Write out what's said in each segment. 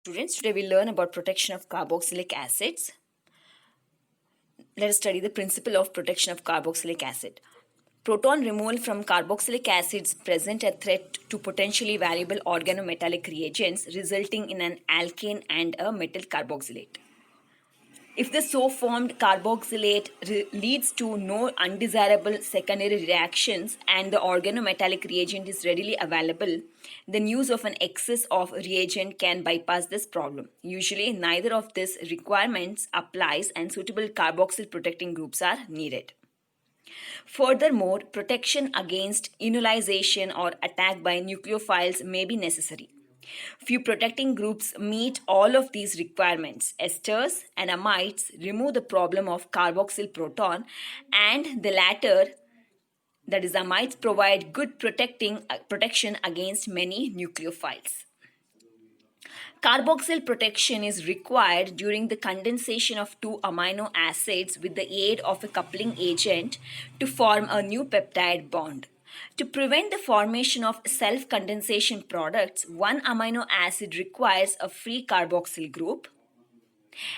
Students, today we learn about protection of carboxylic acids. Let us study the principle of protection of carboxylic acid. Proton removal from carboxylic acids present a threat to potentially valuable organometallic reagents, resulting in an alkane and a metal carboxylate. If the so formed carboxylate leads to no undesirable secondary reactions and the organometallic reagent is readily available, then use of an excess of reagent can bypass this problem. Usually, neither of these requirements applies and suitable carboxyl protecting groups are needed. Furthermore, protection against enolization or attack by nucleophiles may be necessary. Few protecting groups meet all of these requirements. Esters and amides remove the problem of carboxyl proton, and the latter, that is, amides, provide good protection against many nucleophiles. Carboxyl protection is required during the condensation of two amino acids with the aid of a coupling agent to form a new peptide bond. To prevent the formation of self condensation products, one amino acid requires a free carboxyl group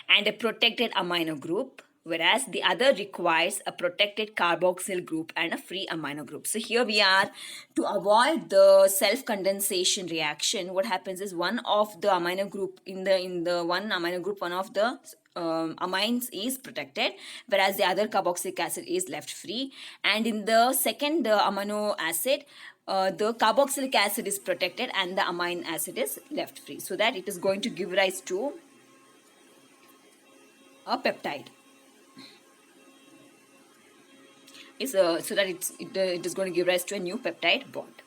and a protected amino group, whereas the other requires a protected carboxyl group and a free amino group. So here we are, to avoid the self condensation reaction, what happens is one of the amino group in the one amino group, one of the amines is protected, whereas the other carboxylic acid is left free, and in the second amino acid, the carboxylic acid is protected and the amine acid is left free, so that it is going to give rise to a peptide. So that it is going to give rise to a new peptide bond.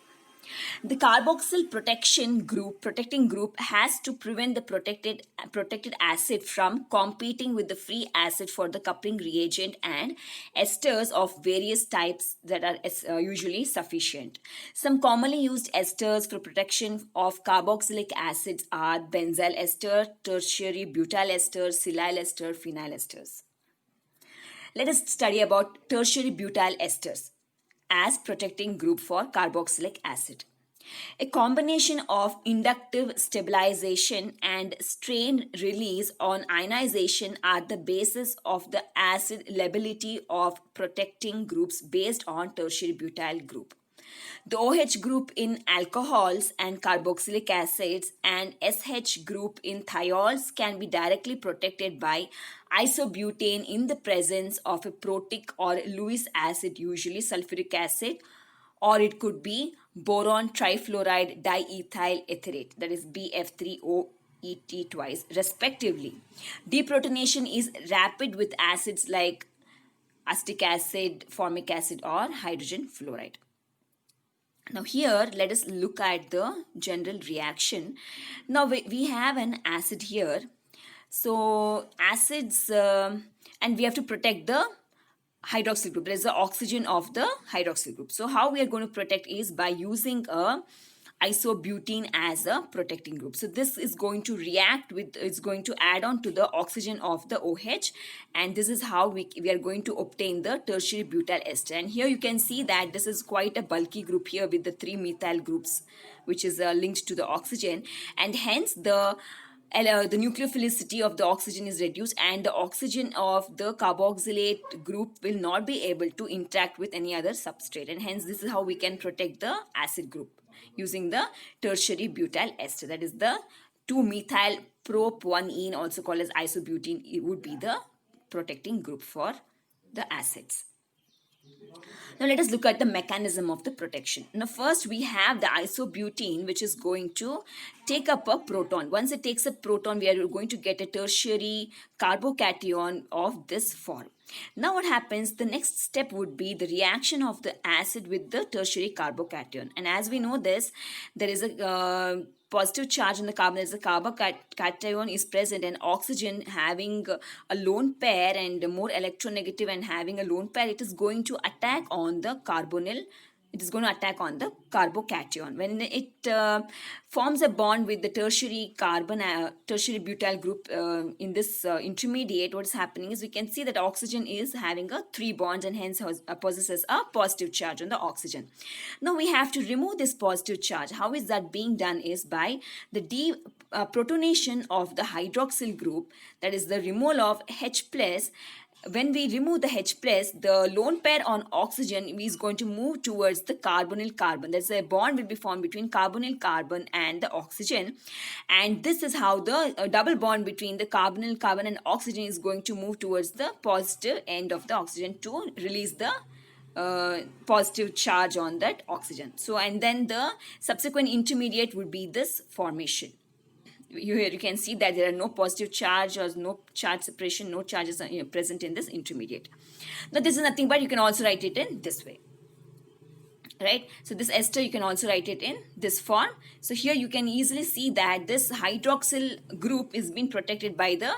The carboxyl protecting group has to prevent the protected acid from competing with the free acid for the coupling reagent, and esters of various types that are usually sufficient. Some commonly used esters for protection of carboxylic acids are benzyl ester, tertiary butyl ester, silyl ester, phenyl esters. Let us study about tertiary butyl esters as protecting group for carboxylic acid. A combination of inductive stabilization and strain release on ionization are the basis of the acid lability of protecting groups based on tertiary butyl group. The OH group in alcohols and carboxylic acids and SH group in thiols can be directly protected by isobutane in the presence of a protic or Lewis acid, usually sulfuric acid, or it could be boron trifluoride diethyl etherate, that is BF3O ET twice, respectively. Deprotonation is rapid with acids like acetic acid, formic acid, or hydrogen fluoride. Now here, let us look at the general reaction. Now we have an acid here. So acids, and we have to protect the hydroxyl group. There is the oxygen of the hydroxyl group. So how we are going to protect is by using a isobutene as a protecting group. So this is going to react with, it's going to add on to the oxygen of the OH, and this is how we are going to obtain the tertiary butyl ester. And here you can see that this is quite a bulky group here with the 3 methyl groups, which is linked to the oxygen, and hence the nucleophilicity of the oxygen is reduced, and the oxygen of the carboxylate group will not be able to interact with any other substrate, and hence this is how we can protect the acid group using the tertiary butyl ester. That is the 2-methyl prop-1-ene, also called as isobutene. It would be the protecting group for the acids. Now let us look at the mechanism of the protection. Now first we have the isobutene, which is going to take up a proton. Once it takes a proton, we are going to get a tertiary carbocation of this form. Now what happens, the next step would be the reaction of the acid with the tertiary carbocation. And as we know this, there is a positive charge on the carbon, as the carbocation is present, and oxygen having a lone pair and more electronegative and having a lone pair, it is going to attack on the carbonyl. It is going to attack on the carbocation. When it forms a bond with the tertiary butyl group in this intermediate, what is happening is we can see that oxygen is having a 3 bonds and hence possesses a positive charge on the oxygen. Now we have to remove this positive charge. How is that being done is by the protonation of the hydroxyl group, that is the removal of H plus. When we remove the H plus, the lone pair on oxygen is going to move towards the carbonyl carbon. That's a bond will be formed between carbonyl carbon and the oxygen. And this is how the double bond between the carbonyl carbon and oxygen is going to move towards the positive end of the oxygen to release the positive charge on that oxygen. So, and then the subsequent intermediate would be this formation. Here you can see that there are no positive charge or no charge separation, no charges are present in this intermediate. Now this is nothing but you can also write it in this way. Right, so this ester you can also write it in this form. So here you can easily see that this hydroxyl group is being protected by the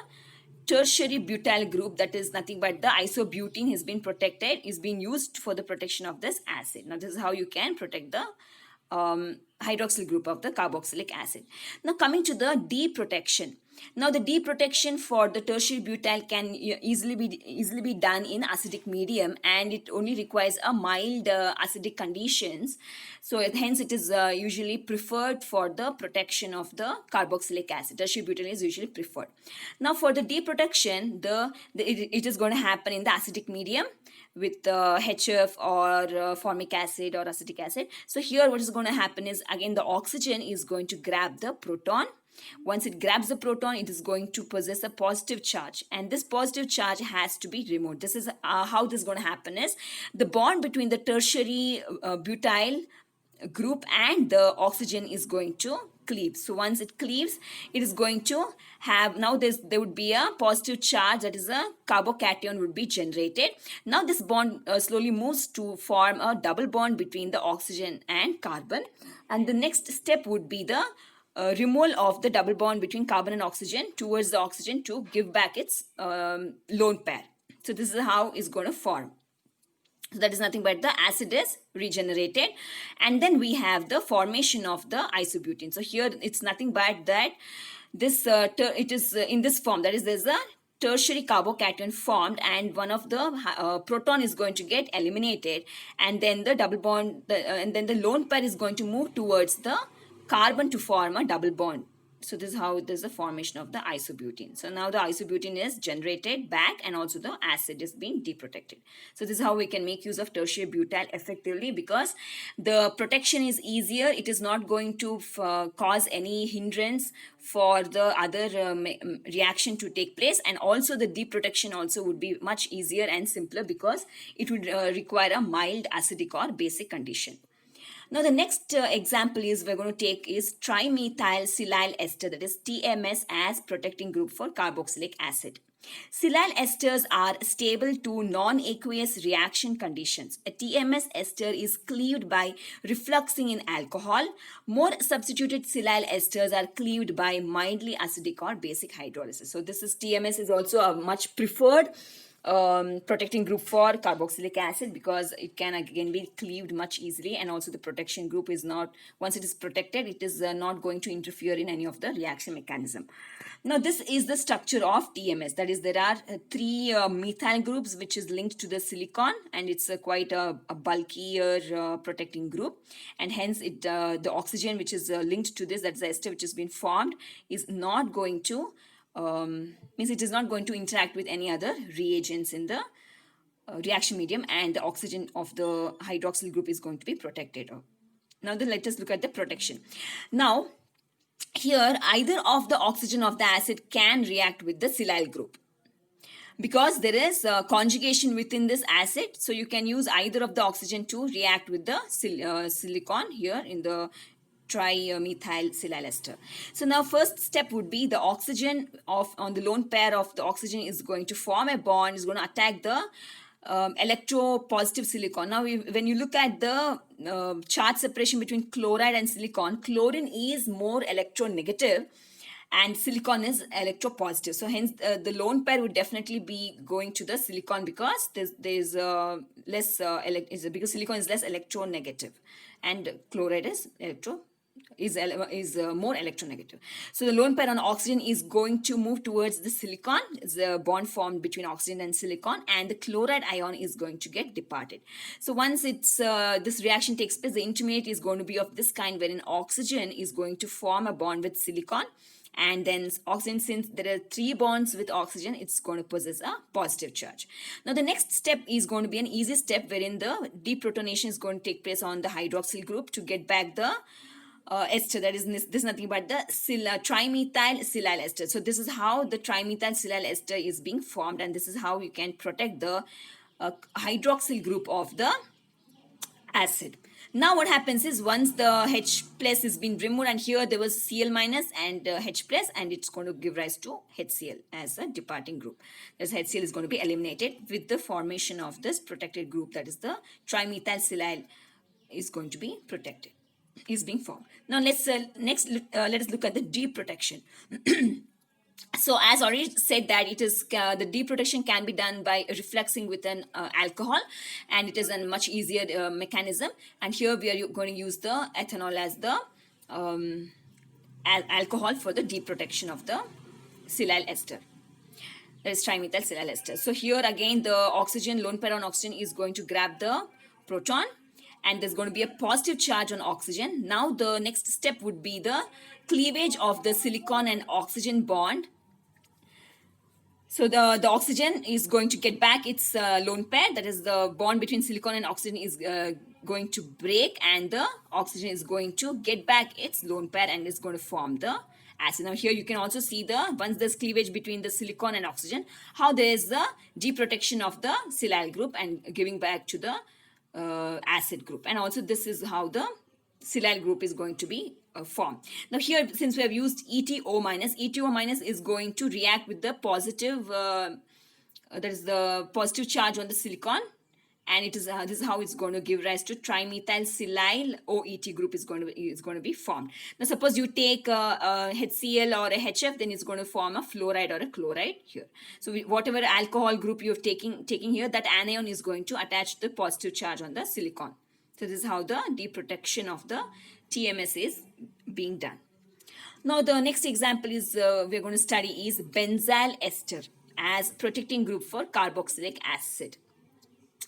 tertiary butyl group, that is nothing but the isobutene has been protected, is being used for the protection of this acid. Now this is how you can protect the hydroxyl group of the carboxylic acid. Now coming to the D protection. Now the D protection for the tertiary butyl can easily be done in acidic medium, and it only requires a mild acidic conditions. So hence it is usually preferred for the protection of the carboxylic acid. Tertiary butyl is usually preferred. Now for the D protection, it is going to happen in the acidic medium with HF or formic acid or acetic acid. So here what is going to happen is, again, the oxygen is going to grab the proton. Once it grabs the proton, it is going to possess a positive charge, and this positive charge has to be removed. This is how this is going to happen is, the bond between the tertiary butyl group and the oxygen is going to cleave. So once it cleaves, it is going to have, now there would be a positive charge, that is a carbocation would be generated. Now this bond slowly moves to form a double bond between the oxygen and carbon, and the next step would be the removal of the double bond between carbon and oxygen towards the oxygen to give back its lone pair. So this is how it's going to form. So that is nothing but the acid is regenerated, and then we have the formation of the isobutene. So here it's nothing but that this it is in this form, that is there's a tertiary carbocation formed, and one of the proton is going to get eliminated, and then the double bond and then the lone pair is going to move towards the carbon to form a double bond. So this is how there's a formation of the isobutene. So now the isobutene is generated back, and also the acid is being deprotected. So this is how we can make use of tertiary butyl effectively, because the protection is easier. It is not going to cause any hindrance for the other reaction to take place, and also the deprotection also would be much easier and simpler, because it would require a mild acidic or basic condition. Now the next example is we're going to take is trimethyl silyl ester, that is TMS, as protecting group for carboxylic acid. Silyl esters are stable to non-aqueous reaction conditions. A TMS ester is cleaved by refluxing in alcohol. More substituted silyl esters are cleaved by mildly acidic or basic hydrolysis. So this is TMS is also a much preferred protecting group for carboxylic acid, because it can again be cleaved much easily, and also the protection group is not, once it is protected, it is not going to interfere in any of the reaction mechanism. Now this is the structure of TMS, that is there are three methyl groups which is linked to the silicon, and it's quite a bulkier protecting group, and hence it the oxygen which is linked to this, that's the ester which has been formed, is not going to means it is not going to interact with any other reagents in the reaction medium, and the oxygen of the hydroxyl group is going to be protected. Now then let us look at the protection. Now here either of the oxygen of the acid can react with the silyl group, because there is conjugation within this acid, so you can use either of the oxygen to react with the silicon here in the trimethyl silyl ester. So now first step would be the oxygen on the lone pair of the oxygen is going to form a bond, is going to attack the electropositive silicon. Now when you look at the charge separation between chloride and silicon, chlorine is more electronegative and silicon is electropositive. So hence the lone pair would definitely be going to the silicon, because there's less because silicon is less electronegative and chloride is more electronegative. So the lone pair on oxygen is going to move towards the silicon. It's a bond formed between oxygen and silicon, and the chloride ion is going to get departed. So once it's this reaction takes place, the intermediate is going to be of this kind, wherein oxygen is going to form a bond with silicon, And then oxygen, since there are 3 bonds with oxygen, it's going to possess a positive charge. Now the next step is going to be an easy step wherein the deprotonation is going to take place on the hydroxyl group to get back the ester. That is, this is nothing but the trimethyl silyl ester. So this is how the trimethyl silyl ester is being formed, and this is how you can protect the hydroxyl group of the acid. Now what happens is, once the H plus is been removed, and here there was Cl minus and H plus, and it's going to give rise to HCl as a departing group. This HCl is going to be eliminated with the formation of this protected group, that is the trimethyl silyl is going to be protected, is being formed. Now let's let us look at the deprotection. So as already said that it is the deprotection can be done by refluxing with an alcohol, and it is a much easier mechanism. And here we are going to use the ethanol as the alcohol for the deprotection of the silyl ester. That is trimethyl silyl ester. So here again the oxygen, lone pair on oxygen is going to grab the proton, and there's going to be a positive charge on oxygen. Now the next step would be the cleavage of the silicon and oxygen bond. So the oxygen is going to get back its lone pair, that is the bond between silicon and oxygen is going to break, and the oxygen is going to get back its lone pair and is going to form the acid. Now here you can also see once there's cleavage between the silicon and oxygen, how there is the deprotection of the silyl group and giving back to the acid group. And also this is how the silyl group is going to be formed. Now here, since we have used ETO minus, ETO minus is going to react with the positive, that is the positive charge on the silicon, and it is this is how it's going to give rise to trimethyl silyl OET group is going to be formed. Now suppose you take a HCl or a HF, then it's going to form a fluoride or a chloride here. So whatever alcohol group you're taking here, that anion is going to attach the positive charge on the silicon. So this is how the deprotection of the TMS is being done. Now the next example is we're going to study is benzyl ester as protecting group for carboxylic acid.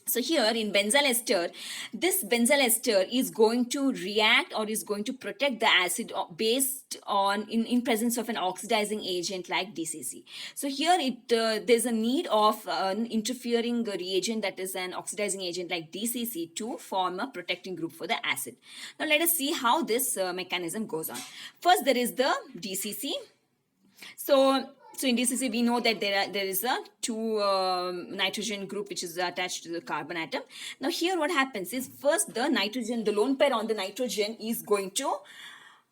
So here in benzyl ester, this benzyl ester is going to react or is going to protect the acid based on in presence of an oxidizing agent like DCC. So here there's a need of an interfering reagent, that is an oxidizing agent like DCC, to form a protecting group for the acid. Now let us see how this mechanism goes on. First there is the DCC. So in DCC, we know that there is a 2 nitrogen group which is attached to the carbon atom. Now here what happens is, first the nitrogen, the lone pair on the nitrogen is going to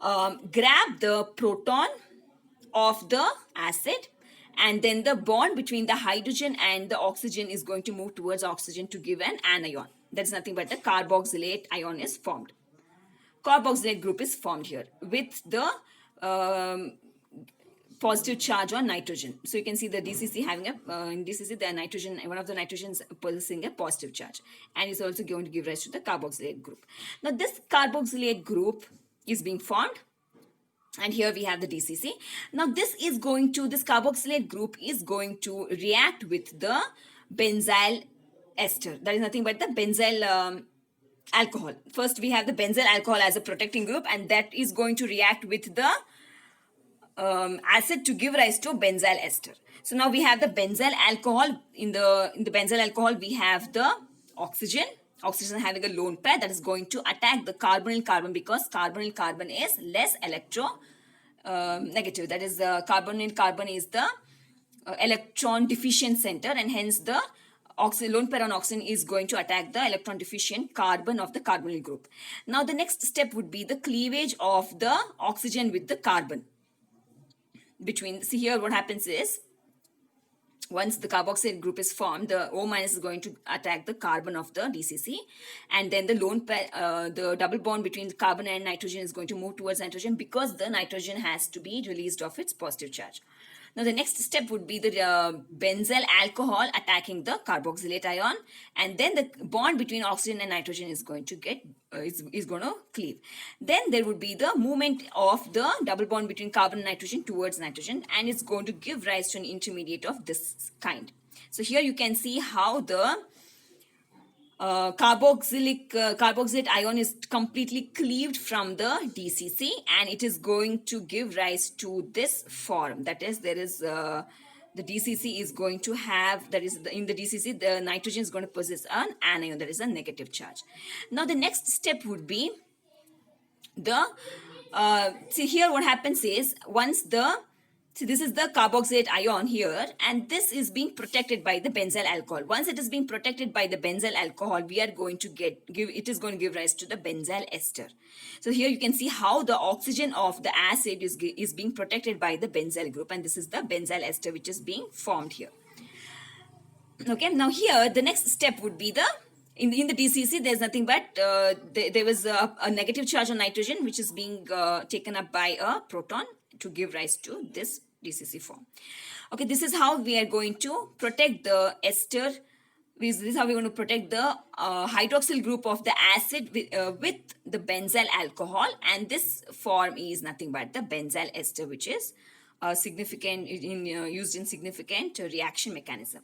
grab the proton of the acid, and then the bond between the hydrogen and the oxygen is going to move towards oxygen to give an anion. That's nothing but the carboxylate ion is formed. Carboxylate group is formed here with the positive charge on nitrogen. So you can see the DCC having in DCC the nitrogen, one of the nitrogens possessing a positive charge, and is also going to give rise to the carboxylate group. Now this carboxylate group is being formed, and here we have the DCC. Now this carboxylate group is going to react with the benzyl ester. That is nothing but the benzyl alcohol. First we have the benzyl alcohol as a protecting group, and that is going to react with the acid to give rise to benzyl ester. So now we have the benzyl alcohol. In the benzyl alcohol we have the oxygen having a lone pair that is going to attack the carbonyl carbon, because carbonyl carbon is less electro negative. That is the carbonyl carbon is the electron deficient center, and hence the lone pair on oxygen is going to attack the electron deficient carbon of the carbonyl group. Now the next step would be the cleavage of the oxygen with the carbon. See here what happens is, once the carboxyl group is formed, the O minus is going to attack the carbon of the DCC, and then the lone pair, the double bond between the carbon and nitrogen is going to move towards nitrogen, because the nitrogen has to be released of its positive charge. Now the next step would be the benzyl alcohol attacking the carboxylate ion, and then the bond between oxygen and nitrogen is going to get is going to cleave. Then there would be the movement of the double bond between carbon and nitrogen towards nitrogen, and it's going to give rise to an intermediate of this kind. So here you can see how the carboxylate ion is completely cleaved from the DCC, and it is going to give rise to this form. That is, there is the DCC is going to have, that is in the DCC, the nitrogen is going to possess an anion, that is a negative charge. Now the next step would be the see here what happens is, once the, see, this is the carboxylate ion here, and this is being protected by the benzyl alcohol. Once it is being protected by the benzyl alcohol, we are going to it is going to give rise to the benzyl ester. So here you can see how the oxygen of the acid is being protected by the benzyl group, and this is the benzyl ester which is being formed here. Okay, now here the next step would be the, in the DCC, there's nothing but there was a negative charge on nitrogen which is being taken up by a proton to give rise to this DCC form. Okay, this is how we are going to protect the ester. This is how we're going to protect the hydroxyl group of the acid with the benzyl alcohol, and this form is nothing but the benzyl ester, which is used in significant reaction mechanism.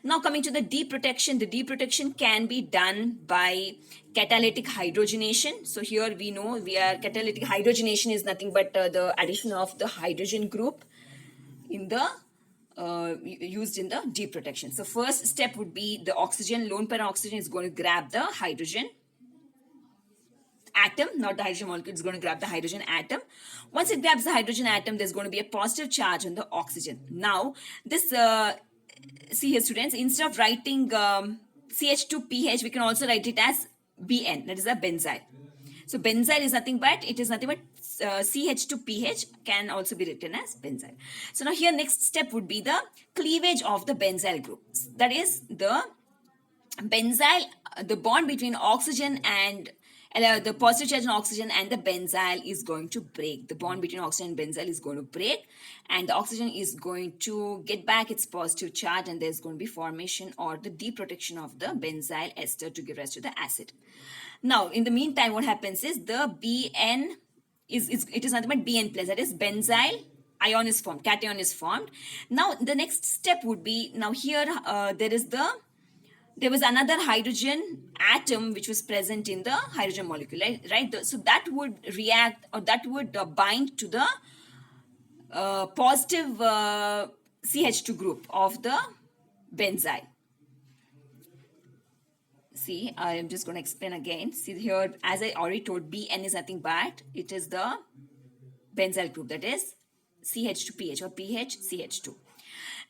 Now coming to the deprotection, the deprotection can be done by catalytic hydrogenation. So here we know catalytic hydrogenation is nothing but the addition of the hydrogen group in the used in the deprotection. So first step would be the oxygen, lone pair oxygen is going to grab the hydrogen atom, not the hydrogen molecule, it's going to grab the hydrogen atom. Once it grabs the hydrogen atom, there's going to be a positive charge on the oxygen. Now, this, see here students, instead of writing CH2PH, we can also write it as BN, that is a benzyl. So benzyl is nothing but, CH2PH can also be written as benzyl. So now here next step would be the cleavage of the benzyl group. That is the benzyl, the bond between oxygen and the positive charge on oxygen and the benzyl is going to break. The bond between oxygen and benzyl is going to break, and the oxygen is going to get back its positive charge, and there's going to be formation or the deprotection of the benzyl ester to give rise to the acid. Now, in the meantime, what happens is the BN it is nothing but BN plus, that is benzyl ion is formed, cation is formed. Now, the next step would be, now here there was another hydrogen atom which was present in the hydrogen molecule, right? So that would react, or that would bind to the positive CH2 group of the benzyl. See, I am just going to explain again. See here, as I already told, BN is nothing but, it is the benzyl group, that is CH2PH or PHCH2.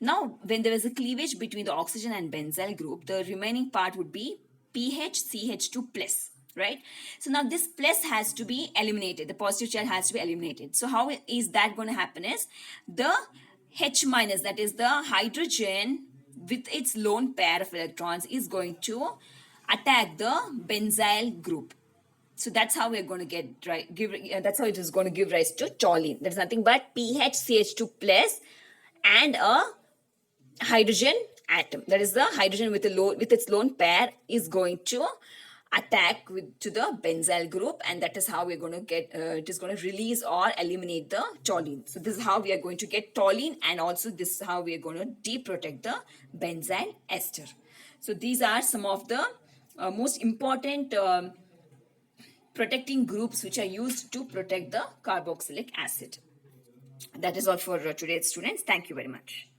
Now, when there is a cleavage between the oxygen and benzyl group, the remaining part would be PHCH2 plus, right? So now this plus has to be eliminated. The positive charge has to be eliminated. So how is that going to happen is, the H minus, that is the hydrogen with its lone pair of electrons, is going to attack the benzyl group. So that's how we're going to get that's how it is going to give rise to toluene. There's nothing but PHCH2 plus and a hydrogen atom. That is the hydrogen with its lone pair is going to attack to the benzyl group, and that is how we're going to get it is going to release or eliminate the toluene. So this is how we are going to get toluene, and also this is how we are going to deprotect the benzyl ester. So these are some of the most important protecting groups which are used to protect the carboxylic acid. That is all for today, students. Thank you very much.